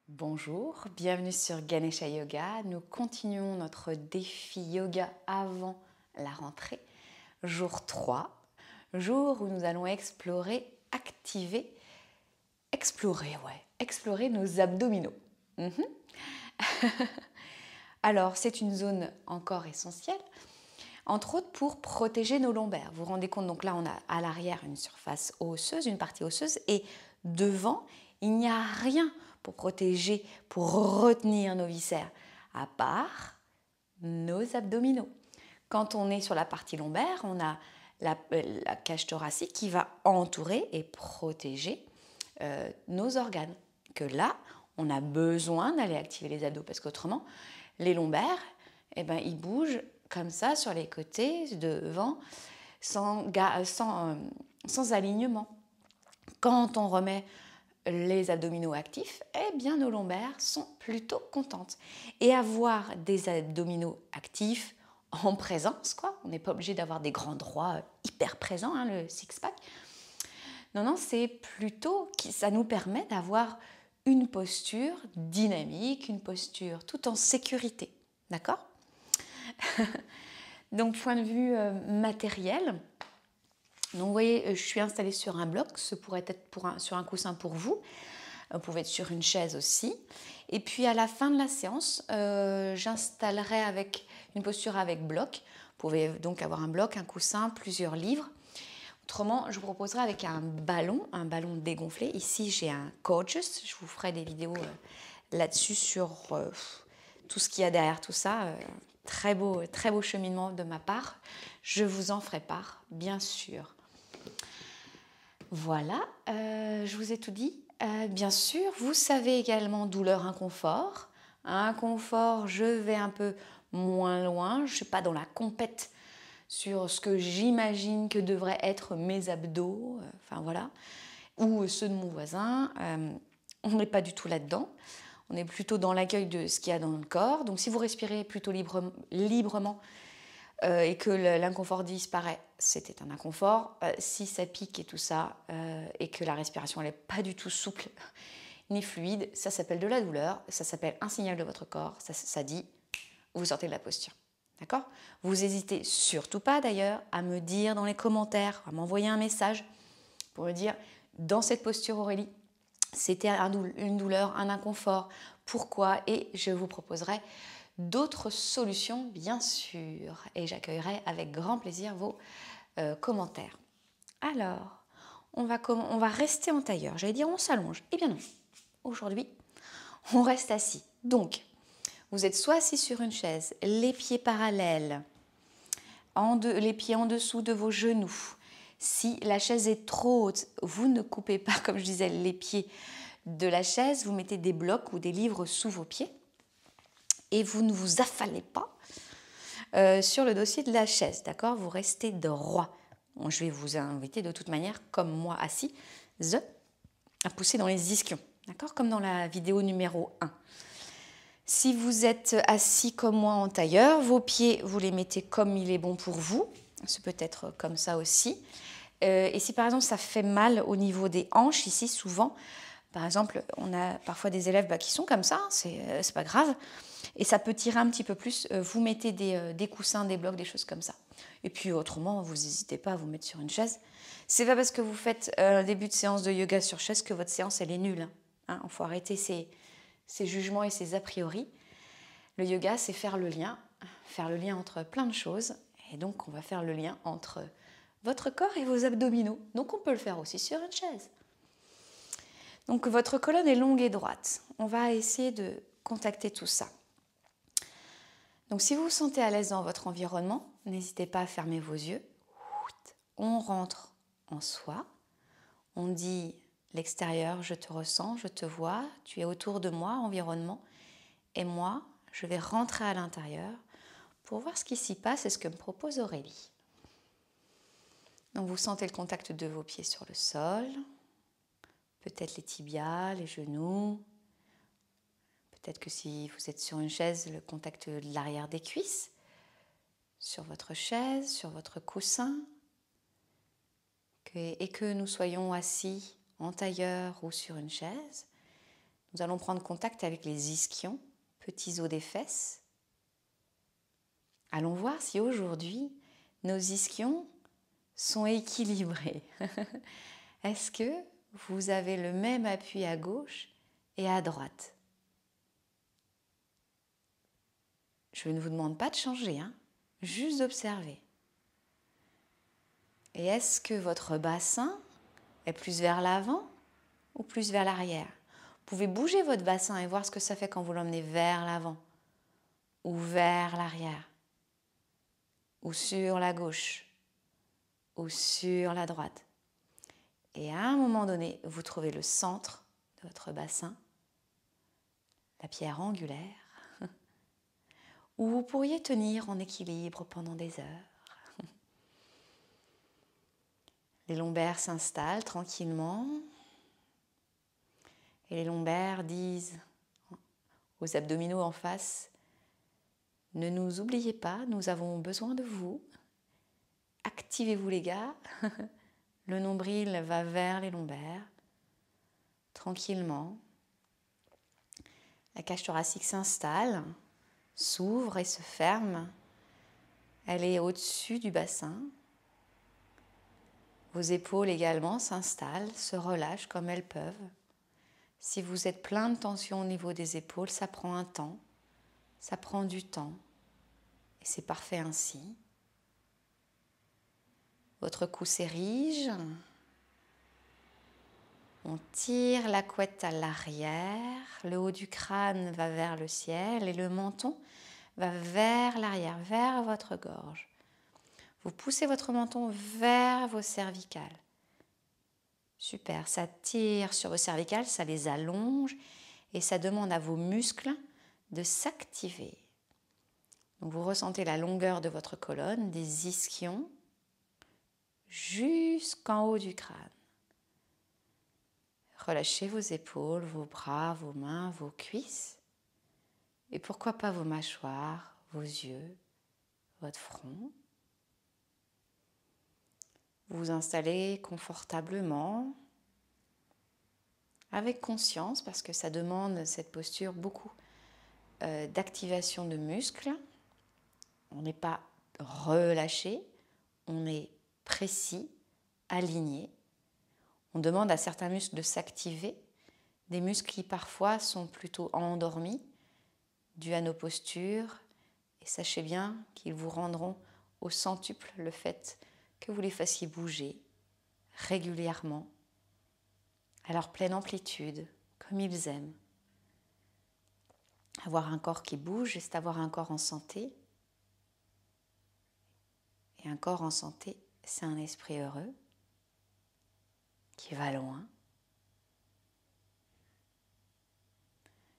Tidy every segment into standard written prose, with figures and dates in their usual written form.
Bonjour, bienvenue sur Ganesha Yoga. Nous continuons notre défi yoga avant la rentrée, jour 3, jour où nous allons explorer nos abdominaux. Alors, c'est une zone encore essentielle, entre autres pour protéger nos lombaires. Vous vous rendez compte, donc là, on a à l'arrière une surface osseuse, une partie osseuse, et devant, il n'y a rien pour protéger, pour retenir nos viscères, à part nos abdominaux. Quand on est sur la partie lombaire, on a la cage thoracique qui va entourer et protéger nos organes. Que là, on a besoin d'aller activer les abdos parce qu'autrement, les lombaires, ils bougent comme ça sur les côtés, devant, sans alignement. Quand on remet les abdominaux actifs, nos lombaires sont plutôt contentes. Et avoir des abdominaux actifs en présence, quoi. On n'est pas obligé d'avoir des grands droits hyper présents, le six-pack. Non, c'est plutôt que ça nous permet d'avoir une posture dynamique, une posture tout en sécurité. D'accord ? Donc, point de vue matériel, donc vous voyez, je suis installée sur un bloc, ce pourrait être sur un coussin pour vous. Vous pouvez être sur une chaise aussi. Et puis à la fin de la séance, j'installerai avec une posture avec bloc. Vous pouvez donc avoir un bloc, un coussin, plusieurs livres. Autrement, je vous proposerai avec un ballon dégonflé. Ici, j'ai un Gorgeous. Je vous ferai des vidéos là-dessus sur tout ce qu'il y a derrière tout ça. Très beau cheminement de ma part. Je vous en ferai part, bien sûr. Voilà, je vous ai tout dit. Bien sûr, vous savez également douleur, inconfort. Inconfort, je vais un peu moins loin. Je ne suis pas dans la compète sur ce que j'imagine que devraient être mes abdos, ou ceux de mon voisin. On n'est pas du tout là-dedans. On est plutôt dans l'accueil de ce qu'il y a dans le corps. Donc si vous respirez plutôt librement et que l'inconfort disparaît, c'était un inconfort. Si ça pique et tout ça, et que la respiration n'est pas du tout souple ni fluide, ça s'appelle de la douleur, ça s'appelle un signal de votre corps, ça dit vous sortez de la posture. D'accord ? Vous n'hésitez surtout pas d'ailleurs à me dire dans les commentaires, à m'envoyer un message pour me dire dans cette posture Aurélie, c'était une douleur, un inconfort, pourquoi ? Et je vous proposerai d'autres solutions, bien sûr, et j'accueillerai avec grand plaisir vos commentaires. Alors, on va rester en tailleur. J'allais dire on s'allonge. Eh bien non, aujourd'hui, on reste assis. Donc, vous êtes soit assis sur une chaise, les pieds parallèles, les pieds en dessous de vos genoux. Si la chaise est trop haute, vous ne coupez pas, comme je disais, les pieds de la chaise. Vous mettez des blocs ou des livres sous vos pieds. Et vous ne vous affalez pas sur le dossier de la chaise, d'accord ? Vous restez droit. Bon, je vais vous inviter de toute manière, comme moi assis, à pousser dans les ischions, d'accord ? Comme dans la vidéo numéro 1. Si vous êtes assis comme moi en tailleur, vos pieds, vous les mettez comme il est bon pour vous. Ça peut être comme ça aussi. Et si par exemple ça fait mal au niveau des hanches, ici souvent, par exemple, on a parfois des élèves qui sont comme ça, c'est pas grave. Et ça peut tirer un petit peu plus. Vous mettez des coussins, des blocs, des choses comme ça. Et puis autrement, vous n'hésitez pas à vous mettre sur une chaise. C'est pas parce que vous faites un début de séance de yoga sur chaise que votre séance elle est nulle. Il faut arrêter ces jugements et ces a priori. Le yoga, c'est faire le lien entre plein de choses. Et donc, on va faire le lien entre votre corps et vos abdominaux. Donc, on peut le faire aussi sur une chaise. Donc, votre colonne est longue et droite. On va essayer de contacter tout ça. Donc, si vous vous sentez à l'aise dans votre environnement, n'hésitez pas à fermer vos yeux. On rentre en soi. On dit l'extérieur, je te ressens, je te vois, tu es autour de moi, environnement. Et moi, je vais rentrer à l'intérieur pour voir ce qui s'y passe et ce que me propose Aurélie. Donc, vous sentez le contact de vos pieds sur le sol, peut-être les tibias, les genoux. Peut-être que si vous êtes sur une chaise, le contact de l'arrière des cuisses, sur votre chaise, sur votre coussin. Et que nous soyons assis en tailleur ou sur une chaise, Nous allons prendre contact avec les ischions, petits os des fesses. Allons voir si aujourd'hui, nos ischions sont équilibrés. Est-ce que vous avez le même appui à gauche et à droite? Je ne vous demande pas de changer, hein, juste d'observer. Et est-ce que votre bassin est plus vers l'avant ou plus vers l'arrière? Vous pouvez bouger votre bassin et voir ce que ça fait quand vous l'emmenez vers l'avant ou vers l'arrière ou sur la gauche ou sur la droite. Et à un moment donné, vous trouvez le centre de votre bassin, la pierre angulaire, où vous pourriez tenir en équilibre pendant des heures. Les lombaires s'installent tranquillement et les lombaires disent aux abdominaux en face: ne nous oubliez pas, nous avons besoin de vous. Activez-vous les gars. Le nombril va vers les lombaires, tranquillement. La cage thoracique s'installe, s'ouvre et se ferme. Elle est au-dessus du bassin. Vos épaules également s'installent, se relâchent comme elles peuvent. Si vous êtes plein de tension au niveau des épaules, ça prend un temps, ça prend du temps. Et c'est parfait ainsi. Votre cou s'érige. On tire la couette à l'arrière. Le haut du crâne va vers le ciel et le menton va vers l'arrière, vers votre gorge. Vous poussez votre menton vers vos cervicales. Super, ça tire sur vos cervicales, ça les allonge et ça demande à vos muscles de s'activer. Donc vous ressentez la longueur de votre colonne, des ischions, jusqu'en haut du crâne. Relâchez vos épaules, vos bras, vos mains, vos cuisses. Et pourquoi pas vos mâchoires, vos yeux, votre front. Vous vous installez confortablement, avec conscience, parce que ça demande, cette posture, beaucoup d'activation de muscles. On n'est pas relâché, on est précis, aligné. On demande à certains muscles de s'activer, des muscles qui parfois sont plutôt endormis, dus à nos postures. Et sachez bien qu'ils vous rendront au centuple le fait que vous les fassiez bouger régulièrement, à leur pleine amplitude, comme ils aiment. Avoir un corps qui bouge, c'est avoir un corps en santé. Et un corps en santé, c'est un esprit heureux qui va loin.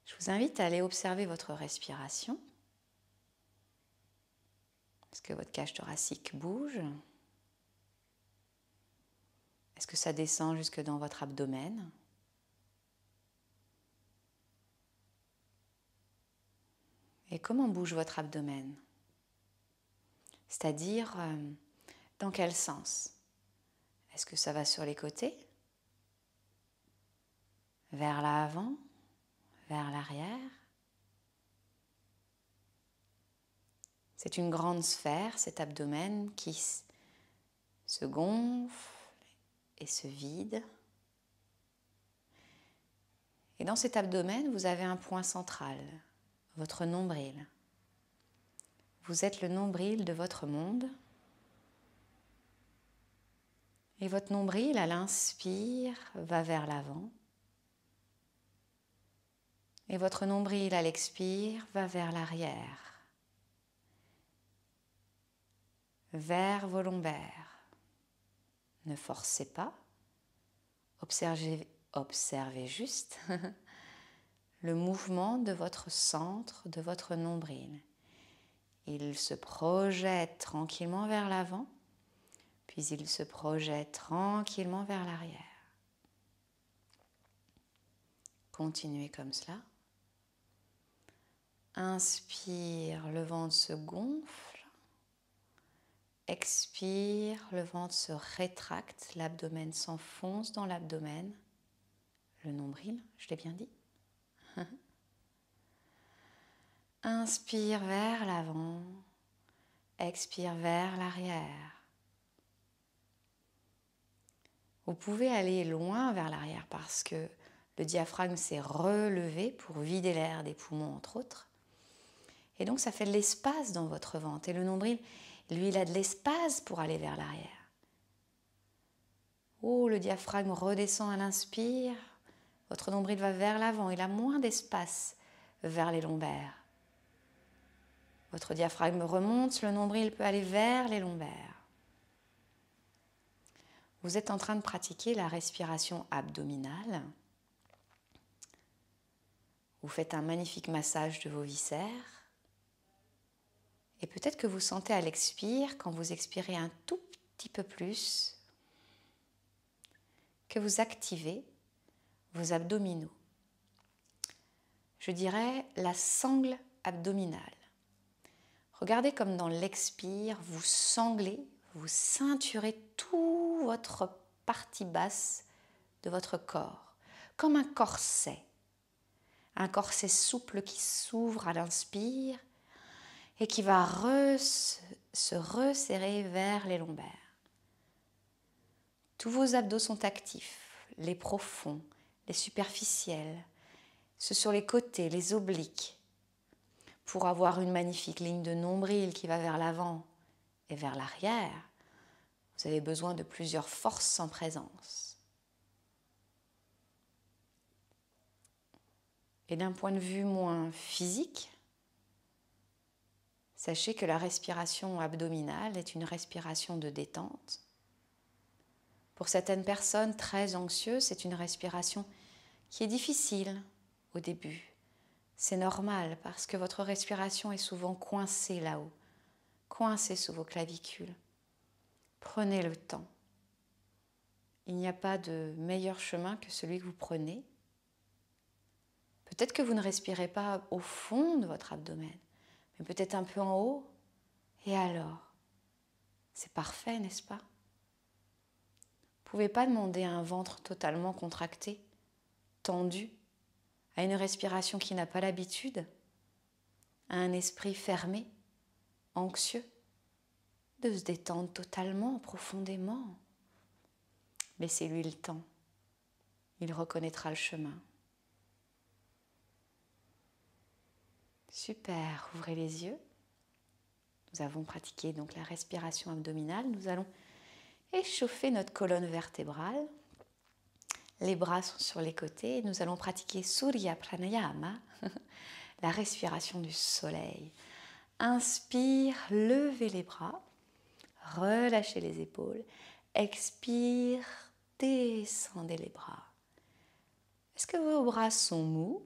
Je vous invite à aller observer votre respiration. Est-ce que votre cage thoracique bouge? Est-ce que ça descend jusque dans votre abdomen? Et comment bouge votre abdomen? C'est-à-dire, dans quel sens? Est-ce que ça va sur les côtés? Vers l'avant? Vers l'arrière? C'est une grande sphère, cet abdomen, qui se gonfle et se vide. Et dans cet abdomen, vous avez un point central, votre nombril. Vous êtes le nombril de votre monde. Et votre nombril, à l'inspire, va vers l'avant. Et votre nombril, à l'expire, va vers l'arrière, vers vos lombaires. Ne forcez pas, observez juste le mouvement de votre centre, de votre nombril. Il se projette tranquillement vers l'avant, puis il se projette tranquillement vers l'arrière. Continuez comme cela. Inspire, le ventre se gonfle. Expire, le ventre se rétracte, l'abdomen s'enfonce dans l'abdomen. Le nombril, je l'ai bien dit. Inspire vers l'avant, expire vers l'arrière. Vous pouvez aller loin vers l'arrière parce que le diaphragme s'est relevé pour vider l'air des poumons, entre autres. Et donc, ça fait de l'espace dans votre ventre. Et le nombril, lui, il a de l'espace pour aller vers l'arrière. Oh, le diaphragme redescend à l'inspire. Votre nombril va vers l'avant. Il a moins d'espace vers les lombaires. Votre diaphragme remonte. Le nombril peut aller vers les lombaires. Vous êtes en train de pratiquer la respiration abdominale. Vous faites un magnifique massage de vos viscères. Et peut-être que vous sentez à l'expire, quand vous expirez un tout petit peu plus, que vous activez vos abdominaux. Je dirais la sangle abdominale. Regardez comme dans l'expire, vous sanglez, vous ceinturez toute votre partie basse de votre corps, comme un corset souple qui s'ouvre à l'inspire et qui va se resserrer vers les lombaires. Tous vos abdos sont actifs, les profonds, les superficiels, ceux sur les côtés, les obliques, pour avoir une magnifique ligne de nombril qui va vers l'avant et vers l'arrière. Vous avez besoin de plusieurs forces en présence. Et d'un point de vue moins physique, sachez que la respiration abdominale est une respiration de détente. Pour certaines personnes très anxieuses, c'est une respiration qui est difficile au début. C'est normal parce que votre respiration est souvent coincée là-haut, coincée sous vos clavicules. Prenez le temps. Il n'y a pas de meilleur chemin que celui que vous prenez. Peut-être que vous ne respirez pas au fond de votre abdomen, mais peut-être un peu en haut. Et alors? C'est parfait, n'est-ce pas? Vous ne pouvez pas demander à un ventre totalement contracté, tendu, à une respiration qui n'a pas l'habitude, à un esprit fermé, anxieux, de se détendre totalement, profondément. Laissez-lui le temps. Il reconnaîtra le chemin. Super, ouvrez les yeux. Nous avons pratiqué donc la respiration abdominale. Nous allons échauffer notre colonne vertébrale. Les bras sont sur les côtés. Nous allons pratiquer Surya Pranayama, la respiration du soleil. Inspire, levez les bras, relâchez les épaules. Expire, descendez les bras. Est-ce que vos bras sont mous?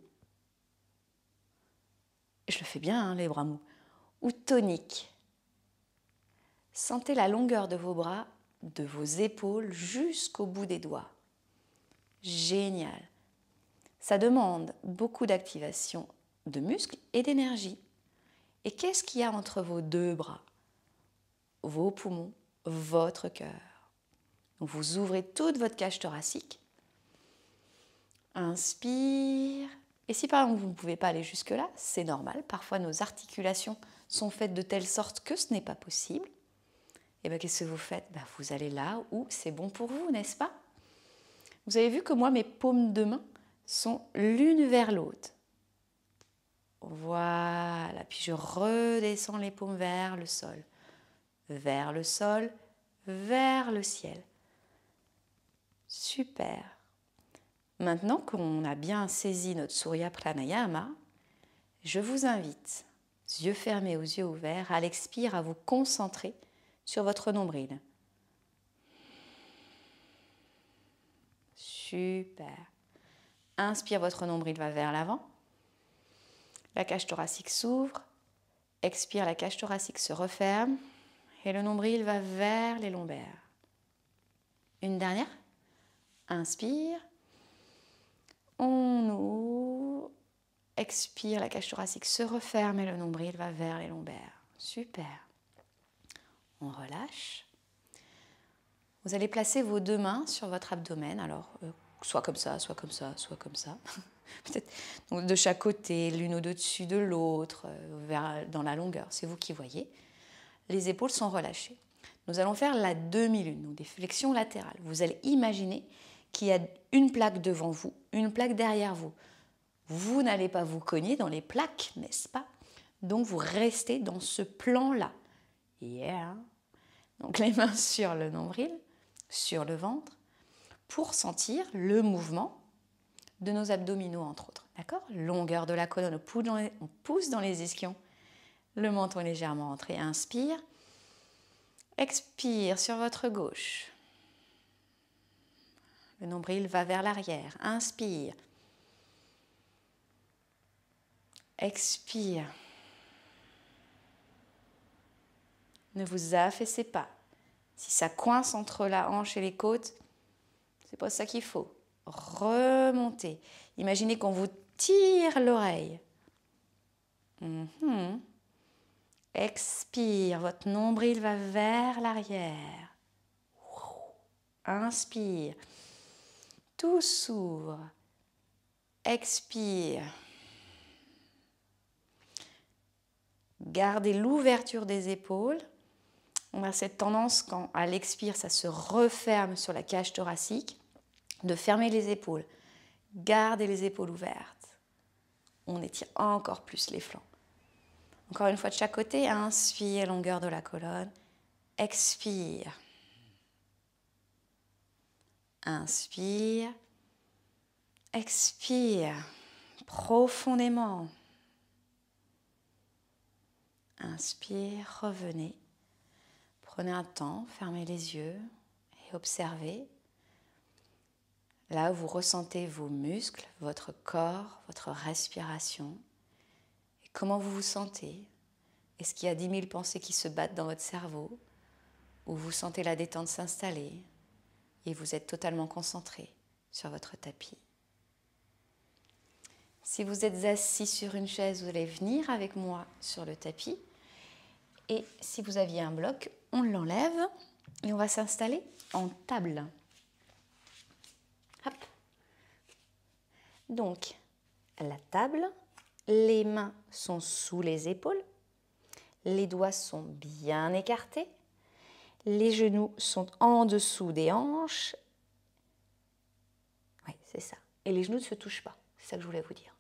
Je le fais bien, hein, les bras mous. Ou toniques. Sentez la longueur de vos bras, de vos épaules jusqu'au bout des doigts. Génial. Ça demande beaucoup d'activation de muscles et d'énergie. Et qu'est-ce qu'il y a entre vos deux bras? Vos poumons, votre cœur. Donc vous ouvrez toute votre cage thoracique. Inspire. Et si par exemple vous ne pouvez pas aller jusque-là, c'est normal. Parfois nos articulations sont faites de telle sorte que ce n'est pas possible. Et bien qu'est-ce que vous faites? Vous allez là où c'est bon pour vous, n'est-ce pas? Vous avez vu que moi, mes paumes de main sont l'une vers l'autre. Voilà, puis je redescends les paumes vers le sol, vers le sol, vers le ciel. Super. Maintenant qu'on a bien saisi notre Surya Pranayama, je vous invite, yeux fermés aux yeux ouverts, à l'expire, à vous concentrer sur votre nombril. Super. Inspire, votre nombril va vers l'avant. La cage thoracique s'ouvre. Expire, la cage thoracique se referme. Et le nombril va vers les lombaires. Une dernière. Inspire. On ouvre. Expire, la cage thoracique se referme et le nombril va vers les lombaires. Super. On relâche. Vous allez placer vos deux mains sur votre abdomen. Alors, soit comme ça, soit comme ça, soit comme ça. Peut-être donc de chaque côté, l'une au-dessus de l'autre, dans la longueur, c'est vous qui voyez. Les épaules sont relâchées. Nous allons faire la demi-lune, donc des flexions latérales. Vous allez imaginer qu'il y a une plaque devant vous, une plaque derrière vous. Vous n'allez pas vous cogner dans les plaques, n'est-ce pas? Donc vous restez dans ce plan-là. Yeah. Donc les mains sur le nombril, sur le ventre, pour sentir le mouvement de nos abdominaux, entre autres. D'accord? Longueur de la colonne, on pousse dans les ischions. Le menton est légèrement rentré. Inspire. Expire sur votre gauche. Le nombril va vers l'arrière. Inspire. Expire. Ne vous affaissez pas. Si ça coince entre la hanche et les côtes, c'est pas ça qu'il faut. Remontez. Imaginez qu'on vous tire l'oreille. Expire, votre nombril va vers l'arrière. Inspire. Tout s'ouvre. Expire. Gardez l'ouverture des épaules. On a cette tendance, quand à l'expire, ça se referme sur la cage thoracique, de fermer les épaules. Gardez les épaules ouvertes. On étire encore plus les flancs. Encore une fois de chaque côté, inspire, longueur de la colonne. Expire. Inspire. Expire. Profondément. Inspire, revenez. Prenez un temps, fermez les yeux et observez. Là où vous ressentez vos muscles, votre corps, votre respiration. Et comment vous vous sentez? Est-ce qu'il y a 10 000 pensées qui se battent dans votre cerveau? Ou vous sentez la détente s'installer et vous êtes totalement concentré sur votre tapis? Si vous êtes assis sur une chaise, vous allez venir avec moi sur le tapis. Et si vous aviez un bloc, on l'enlève et on va s'installer en table. Hop. Donc, la table, les mains sont sous les épaules, les doigts sont bien écartés, les genoux sont en dessous des hanches. Oui, c'est ça. Et les genoux ne se touchent pas, c'est ça que je voulais vous dire.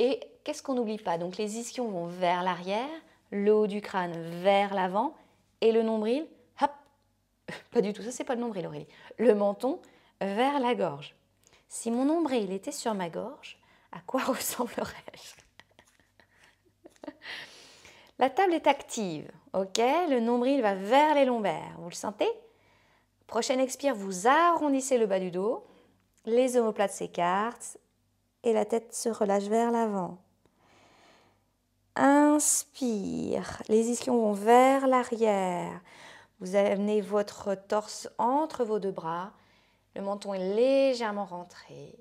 Et qu'est-ce qu'on n'oublie pas? Donc les ischions vont vers l'arrière, le haut du crâne vers l'avant et le nombril, hop, pas du tout, ça c'est pas le nombril Aurélie, le menton vers la gorge. Si mon nombril était sur ma gorge, à quoi ressemblerais-je? La table est active, ok? Le nombril va vers les lombaires, vous le sentez? Prochaine expire, vous arrondissez le bas du dos, les omoplates s'écartent et la tête se relâche vers l'avant. Inspire, les ischions vont vers l'arrière. Vous amenez votre torse entre vos deux bras. Le menton est légèrement rentré.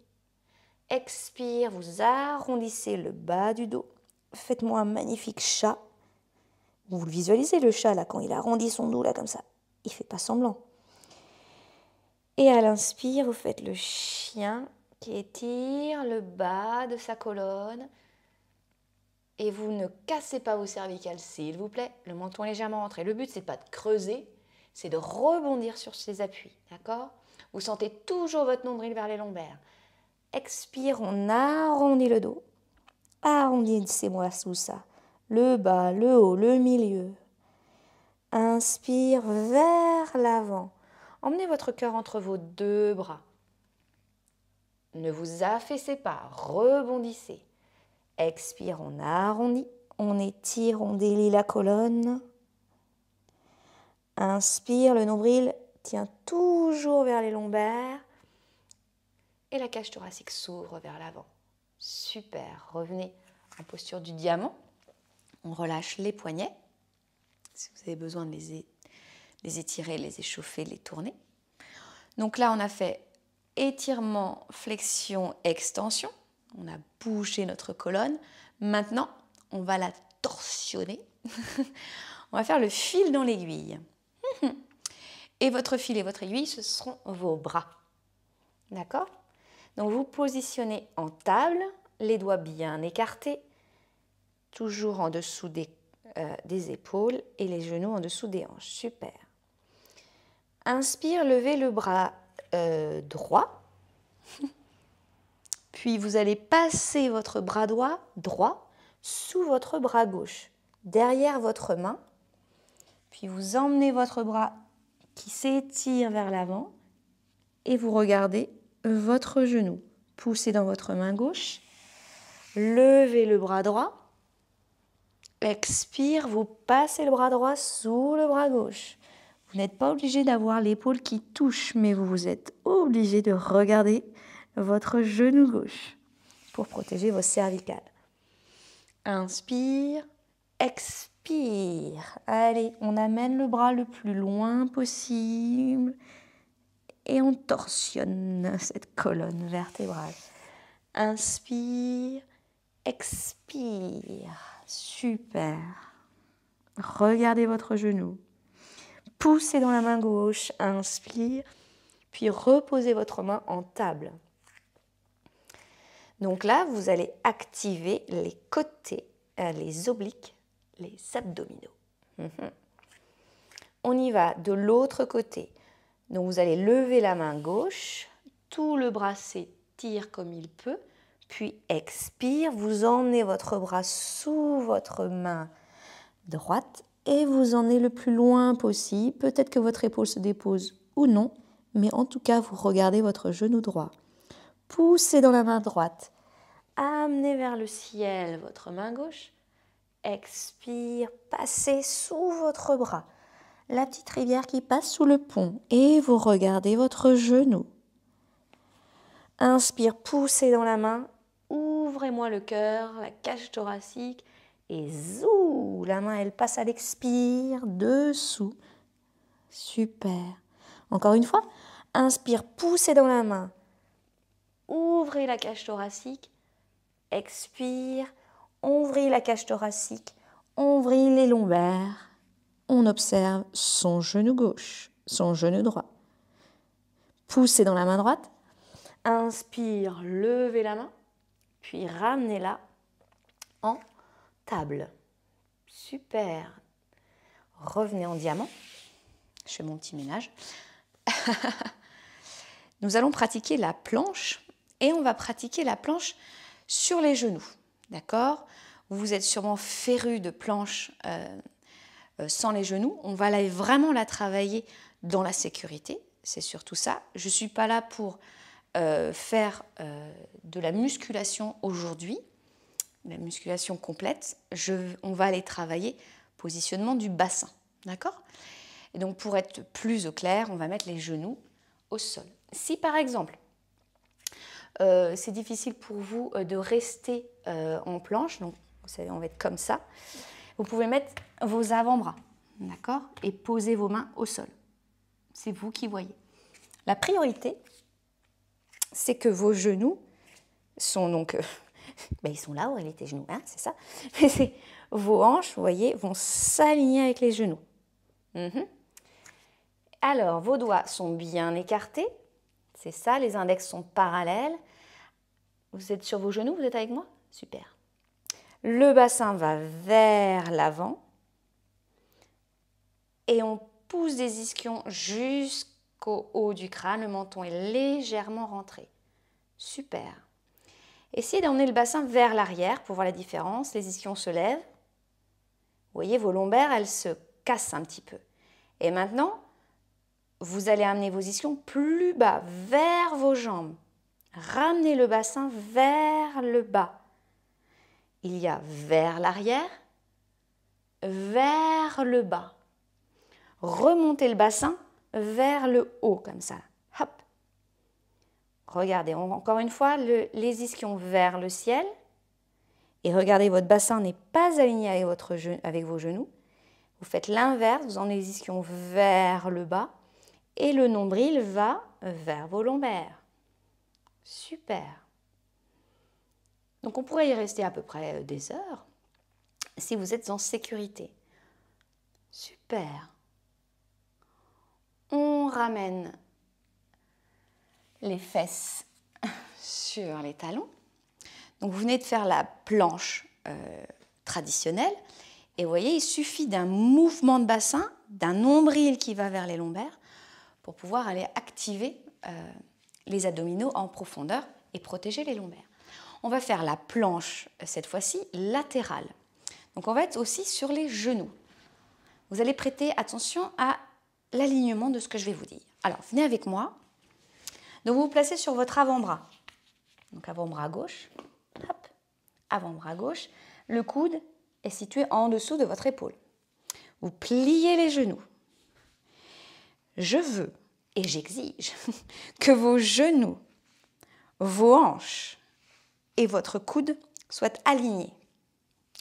Expire, vous arrondissez le bas du dos. Faites-moi un magnifique chat. Vous le visualisez le chat là, quand il arrondit son dos là comme ça. Il ne fait pas semblant. Et à l'inspire, vous faites le chien qui étire le bas de sa colonne. Et vous ne cassez pas vos cervicales, s'il vous plaît. Le menton est légèrement rentré. Le but, ce n'est pas de creuser, c'est de rebondir sur ces appuis. D'accord? Vous sentez toujours votre nombril vers les lombaires. Expire, on arrondit le dos. Arrondissez-moi sous ça. Le bas, le haut, le milieu. Inspire vers l'avant. Emmenez votre cœur entre vos deux bras. Ne vous affaissez pas, rebondissez. Expire, on arrondit, on étire, on délie la colonne. Inspire, le nombril tient toujours vers les lombaires. Et la cage thoracique s'ouvre vers l'avant. Super, revenez en posture du diamant. On relâche les poignets. Si vous avez besoin de les étirer, les échauffer, les tourner. Donc là, on a fait étirement, flexion, extension. On a bougé notre colonne. Maintenant, on va la torsionner. On va faire le fil dans l'aiguille. Et votre fil et votre aiguille, ce seront vos bras. D'accord? Donc vous positionnez en table, les doigts bien écartés, toujours en dessous des épaules et les genoux en dessous des hanches. Super. Inspire, levez le bras droit. Puis vous allez passer votre bras droit sous votre bras gauche, derrière votre main. Puis vous emmenez votre bras qui s'étire vers l'avant et vous regardez votre genou. Poussez dans votre main gauche. Levez le bras droit. Expire, vous passez le bras droit sous le bras gauche. Vous n'êtes pas obligé d'avoir l'épaule qui touche, mais vous êtes obligé de regarder votre genou gauche pour protéger vos cervicales. Inspire, expire. Allez, on amène le bras le plus loin possible et on torsionne cette colonne vertébrale. Inspire, expire. Super. Regardez votre genou. Poussez dans la main gauche, inspire, puis reposez votre main en table. Donc là, vous allez activer les côtés, les obliques, les abdominaux. On y va de l'autre côté. Donc vous allez lever la main gauche, tout le bras s'étire comme il peut, puis expire, vous emmenez votre bras sous votre main droite et vous emmenez le plus loin possible. Peut-être que votre épaule se dépose ou non, mais en tout cas, vous regardez votre genou droit. Poussez dans la main droite, amenez vers le ciel votre main gauche, expire, passez sous votre bras. La petite rivière qui passe sous le pont et vous regardez votre genou. Inspire, poussez dans la main, ouvrez-moi le cœur, la cage thoracique et zou, la main elle passe à l'expire, dessous. Super. Encore une fois, inspire, poussez dans la main, ouvrez la cage thoracique, expire, ouvrez la cage thoracique, ouvrez les lombaires. On observe son genou gauche, son genou droit. Poussez dans la main droite. Inspire, levez la main, puis ramenez-la en table. Super. Revenez en diamant. Je fais mon petit ménage. Nous allons pratiquer la planche et on va pratiquer la planche sur les genoux. D'accord? Vous êtes sûrement féru de planche sans les genoux. On va vraiment la travailler dans la sécurité. C'est surtout ça. Je ne suis pas là pour faire de la musculation aujourd'hui, la musculation complète. On va aller travailler positionnement du bassin. D'accord? Et donc pour être plus au clair, on va mettre les genoux au sol. Si par exemple, c'est difficile pour vous de rester en planche, donc vous savez, on va être comme ça, vous pouvez mettre vos avant-bras, d'accord? Et poser vos mains au sol. C'est vous qui voyez. La priorité, c'est que vos genoux sont donc... ils sont là où elle était genoux, hein, c'est ça. Mais vos hanches, vous voyez, vont s'aligner avec les genoux. Alors, vos doigts sont bien écartés. C'est ça, les index sont parallèles. Vous êtes sur vos genoux, vous êtes avec moi? Super. Le bassin va vers l'avant. Et on pousse des ischions jusqu'au haut du crâne. Le menton est légèrement rentré. Super. Essayez d'emmener le bassin vers l'arrière pour voir la différence. Les ischions se lèvent. Vous voyez, vos lombaires, elles se cassent un petit peu. Et maintenant, vous allez amener vos ischions plus bas, vers vos jambes. Ramenez le bassin vers le bas. Il y a vers l'arrière, vers le bas. Remontez le bassin vers le haut, comme ça. Hop. Regardez, encore une fois, les ischions vers le ciel. Et regardez, votre bassin n'est pas aligné avec vos genoux. Vous faites l'inverse, vous emmenez les ischions vers le bas. Et le nombril va vers vos lombaires. Super. Donc on pourrait y rester à peu près des heures si vous êtes en sécurité. Super. On ramène les fesses sur les talons. Donc vous venez de faire la planche traditionnelle. Et vous voyez, il suffit d'un mouvement de bassin, d'un nombril qui va vers les lombaires pour pouvoir aller activer les abdominaux en profondeur et protéger les lombaires. On va faire la planche, cette fois-ci, latérale. Donc on va être aussi sur les genoux. Vous allez prêter attention à l'alignement de ce que je vais vous dire. Alors, venez avec moi. Donc vous vous placez sur votre avant-bras. Donc avant-bras gauche, hop, avant-bras gauche. Le coude est situé en dessous de votre épaule. Vous pliez les genoux. Je veux et j'exige que vos genoux, vos hanches et votre coude soient alignés.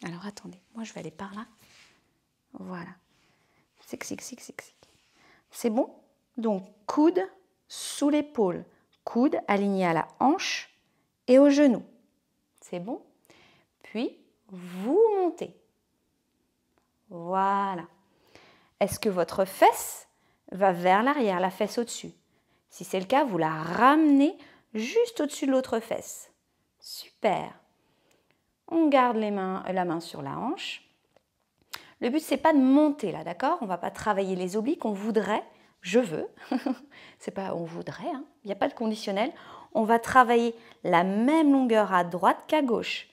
Alors attendez, moi je vais aller par là. Voilà. C'est bon? Donc coude sous l'épaule, coude aligné à la hanche et au genou. C'est bon? Puis vous montez. Voilà. Est-ce que votre fesse va vers l'arrière, la fesse au-dessus? Si c'est le cas, vous la ramenez juste au-dessus de l'autre fesse. Super. On garde la main sur la hanche. Le but, c'est pas de monter là, d'accord? On va pas travailler les obliques, on voudrait, je veux. C'est pas on voudrait, hein. Il n'y a pas de conditionnel. On va travailler la même longueur à droite qu'à gauche.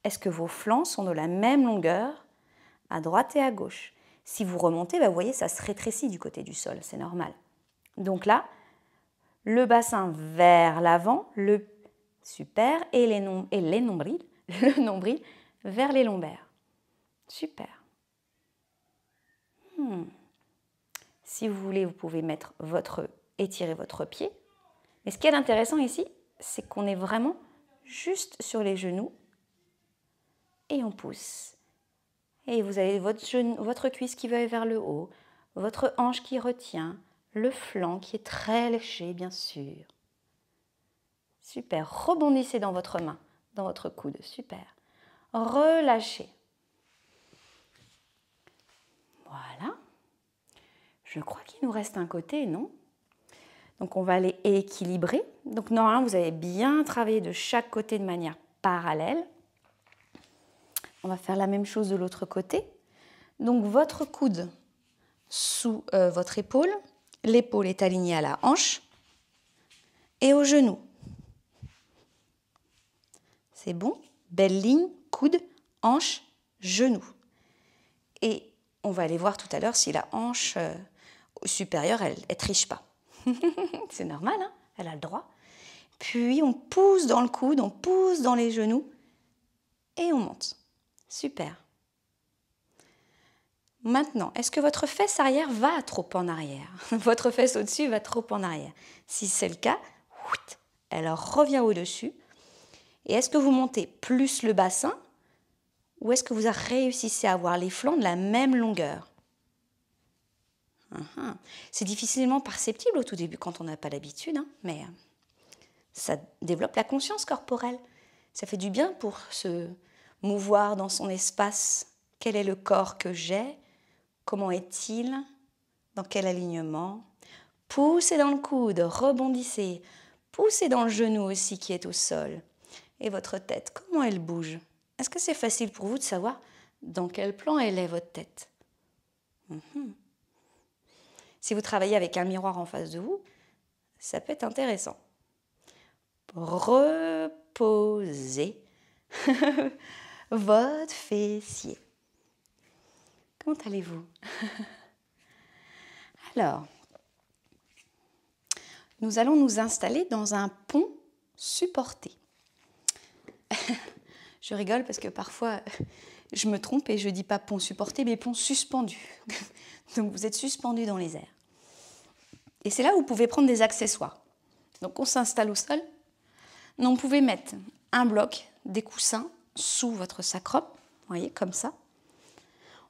Est-ce que vos flancs sont de la même longueur à droite et à gauche? Si vous remontez, vous voyez, ça se rétrécit du côté du sol, c'est normal. Donc là, le bassin vers l'avant, super, et les nombrils, le nombril vers les lombaires. Super. Si vous voulez, vous pouvez étirer votre pied. Mais ce qui est intéressant ici, c'est qu'on est vraiment juste sur les genoux et on pousse. Et vous avez votre cuisse qui va vers le haut, votre hanche qui retient, le flanc qui est très léché, bien sûr. Super. Rebondissez dans votre main, dans votre coude. Super. Relâchez. Voilà. Je crois qu'il nous reste un côté, non? Donc on va aller équilibrer. Donc normalement, vous avez bien travaillé de chaque côté de manière parallèle. On va faire la même chose de l'autre côté. Donc votre coude sous votre épaule. L'épaule est alignée à la hanche et au genou. C'est bon? Belle ligne, coude, hanche, genou. Et on va aller voir tout à l'heure si la hanche supérieure, elle ne triche pas. C'est normal, hein? Elle a le droit. Puis on pousse dans le coude, on pousse dans les genoux et on monte. Super. Maintenant, est-ce que votre fesse arrière va trop en arrière? Votre fesse au-dessus va trop en arrière. Si c'est le cas, elle revient au-dessus. Et est-ce que vous montez plus le bassin ou est-ce que vous réussissez à avoir les flancs de la même longueur? C'est difficilement perceptible au tout début quand on n'a pas l'habitude, hein, mais ça développe la conscience corporelle. Ça fait du bien pour se mouvoir dans son espace. Quel est le corps que j'ai? Comment est-il? Dans quel alignement? Poussez dans le coude, rebondissez. Poussez dans le genou aussi qui est au sol. Et votre tête, comment elle bouge? Est-ce que c'est facile pour vous de savoir dans quel plan elle est votre tête? Si vous travaillez avec un miroir en face de vous, ça peut être intéressant. Reposez votre fessier. Comment allez-vous? Alors, nous allons nous installer dans un pont supporté. Je rigole parce que parfois, je me trompe et je ne dis pas pont supporté, mais pont suspendu. Donc, vous êtes suspendu dans les airs. Et c'est là où vous pouvez prendre des accessoires. Donc, on s'installe au sol. Donc, vous pouvez mettre un bloc, des coussins sous votre sacrum, vous voyez, comme ça.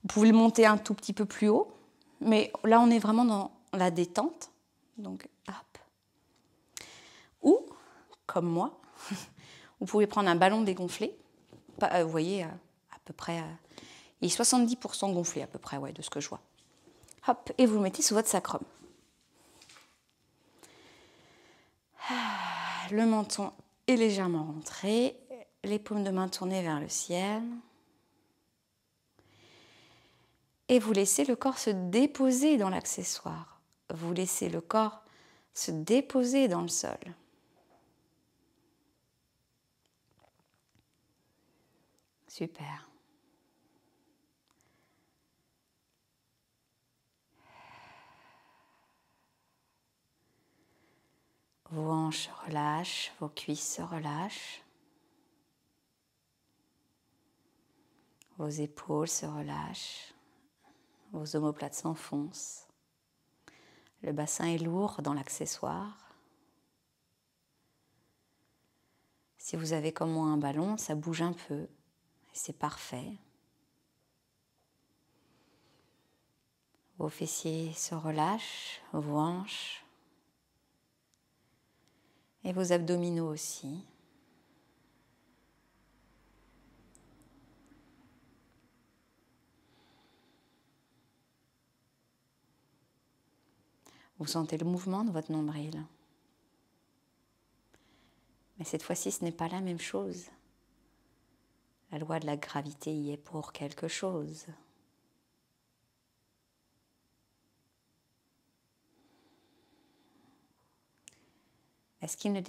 Vous pouvez le monter un tout petit peu plus haut, mais là, on est vraiment dans la détente. Donc, hop. Ou, comme moi, vous pouvez prendre un ballon dégonflé. Vous voyez, à peu près, il est 70% gonflé à peu près, ouais, de ce que je vois. Hop, et vous le mettez sous votre sacrum. le menton est légèrement rentré, les paumes de main tournées vers le ciel. Et vous laissez le corps se déposer dans l'accessoire. Vous laissez le corps se déposer dans le sol. Super. Vos hanches se relâchent, vos cuisses se relâchent. Vos épaules se relâchent. Vos omoplates s'enfoncent. Le bassin est lourd dans l'accessoire. Si vous avez comme moi un ballon, ça bouge un peu. Et c'est parfait. Vos fessiers se relâchent, vos hanches. Et vos abdominaux aussi. Vous sentez le mouvement de votre nombril. Mais cette fois-ci, ce n'est pas la même chose. La loi de la gravité y est pour quelque chose. Est-ce qu'il ne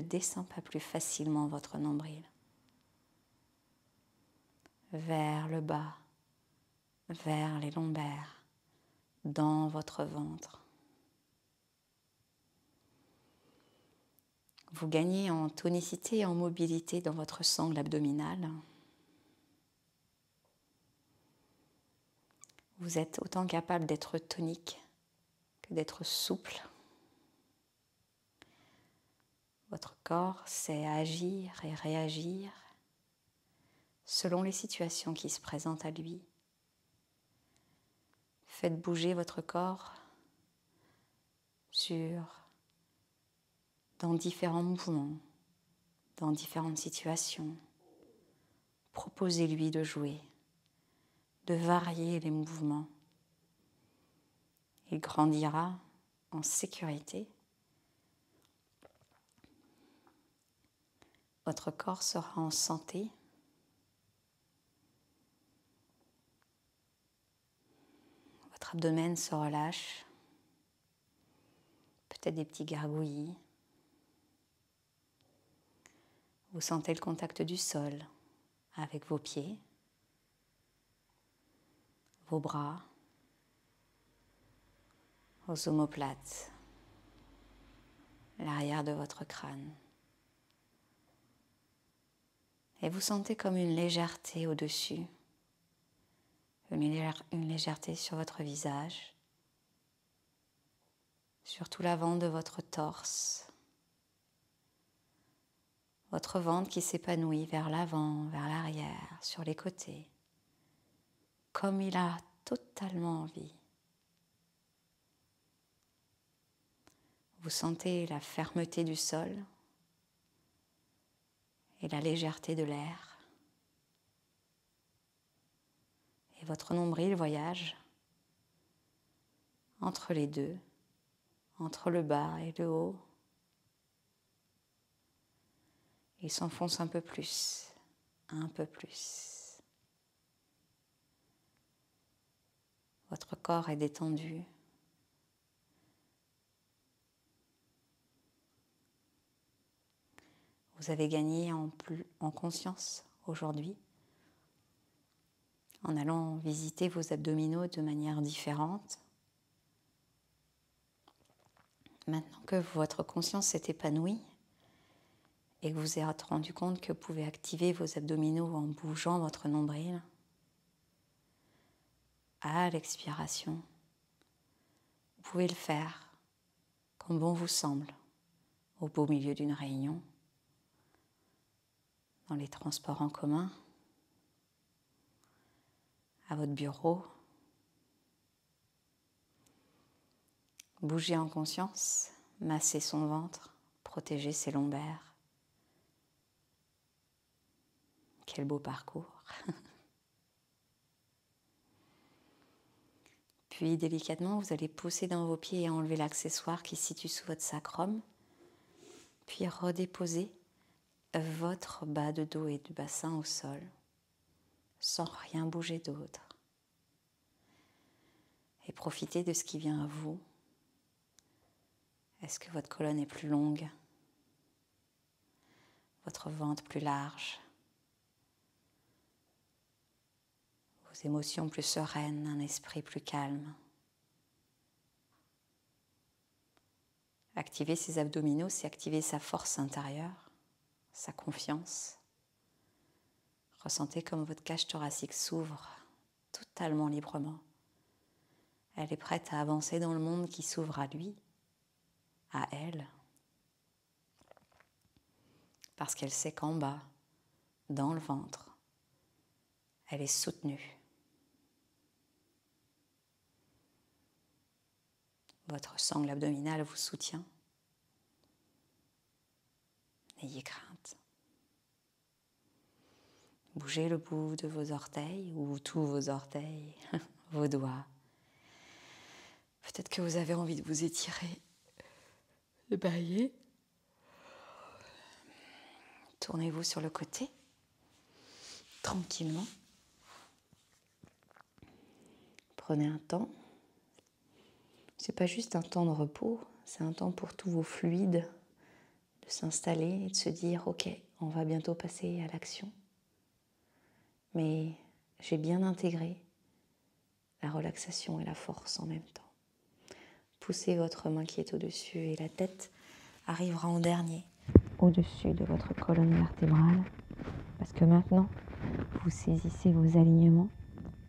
descend pas plus facilement votre nombril? Vers le bas, vers les lombaires, dans votre ventre. Vous gagnez en tonicité et en mobilité dans votre sangle abdominale. Vous êtes autant capable d'être tonique que d'être souple. Votre corps sait agir et réagir selon les situations qui se présentent à lui. Faites bouger votre corps dans différents mouvements, dans différentes situations. Proposez-lui de jouer, de varier les mouvements. Il grandira en sécurité. Votre corps sera en santé. Votre abdomen se relâche. Peut-être des petits gargouillis. Vous sentez le contact du sol avec vos pieds, vos bras, vos omoplates, l'arrière de votre crâne. Et vous sentez comme une légèreté au-dessus, une légèreté sur votre visage, sur tout l'avant de votre torse, votre ventre qui s'épanouit vers l'avant, vers l'arrière, sur les côtés, comme il a totalement envie. Vous sentez la fermeté du sol et la légèreté de l'air. Et votre nombril voyage entre les deux, entre le bas et le haut. Il s'enfonce un peu plus, un peu plus. Votre corps est détendu. Vous avez gagné en conscience aujourd'hui en allant visiter vos abdominaux de manière différente. Maintenant que votre conscience s'est épanouie et que vous vous êtes rendu compte que vous pouvez activer vos abdominaux en bougeant votre nombril, à l'expiration, vous pouvez le faire comme bon vous semble, au beau milieu d'une réunion, dans les transports en commun, à votre bureau. Bougez en conscience, massez son ventre, protégez ses lombaires. Quel beau parcours. Puis délicatement, vous allez pousser dans vos pieds et enlever l'accessoire qui se situe sous votre sacrum. Puis redéposez votre bas de dos et du bassin au sol, sans rien bouger d'autre. Et profitez de ce qui vient à vous. Est-ce que votre colonne est plus longue? Votre ventre plus large? Vos émotions plus sereines, un esprit plus calme? Activer ses abdominaux, c'est activer sa force intérieure, sa confiance. Ressentez comme votre cage thoracique s'ouvre totalement librement. Elle est prête à avancer dans le monde qui s'ouvre à lui, à elle. Parce qu'elle sait qu'en bas, dans le ventre, elle est soutenue. Votre sangle abdominale vous soutient. N'ayez crainte. Bougez le bout de vos orteils ou tous vos orteils, vos doigts. Peut-être que vous avez envie de vous étirer, de bailler. Tournez-vous sur le côté, tranquillement. Prenez un temps. C'est pas juste un temps de repos, c'est un temps pour tous vos fluides de s'installer et de se dire « Ok, on va bientôt passer à l'action. » Mais j'ai bien intégré la relaxation et la force en même temps. Poussez votre main qui est au-dessus et la tête arrivera en dernier, au-dessus de votre colonne vertébrale. Parce que maintenant, vous saisissez vos alignements,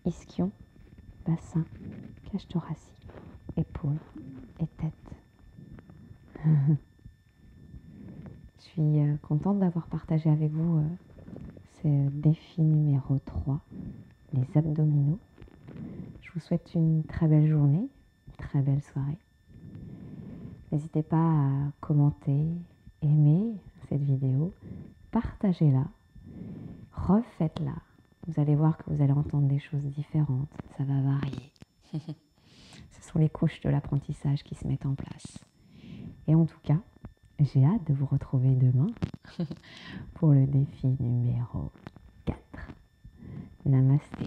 ischion, bassin, cage thoracique, épaules et tête. Je suis contente d'avoir partagé avec vous ce défi numéro 3, les abdominaux. Je vous souhaite une très belle journée, une très belle soirée. N'hésitez pas à commenter, aimer cette vidéo, partagez-la, refaites-la. Vous allez voir que vous allez entendre des choses différentes, ça va varier. Ce sont les couches de l'apprentissage qui se mettent en place. Et en tout cas, j'ai hâte de vous retrouver demain pour le défi numéro 4. Namasté.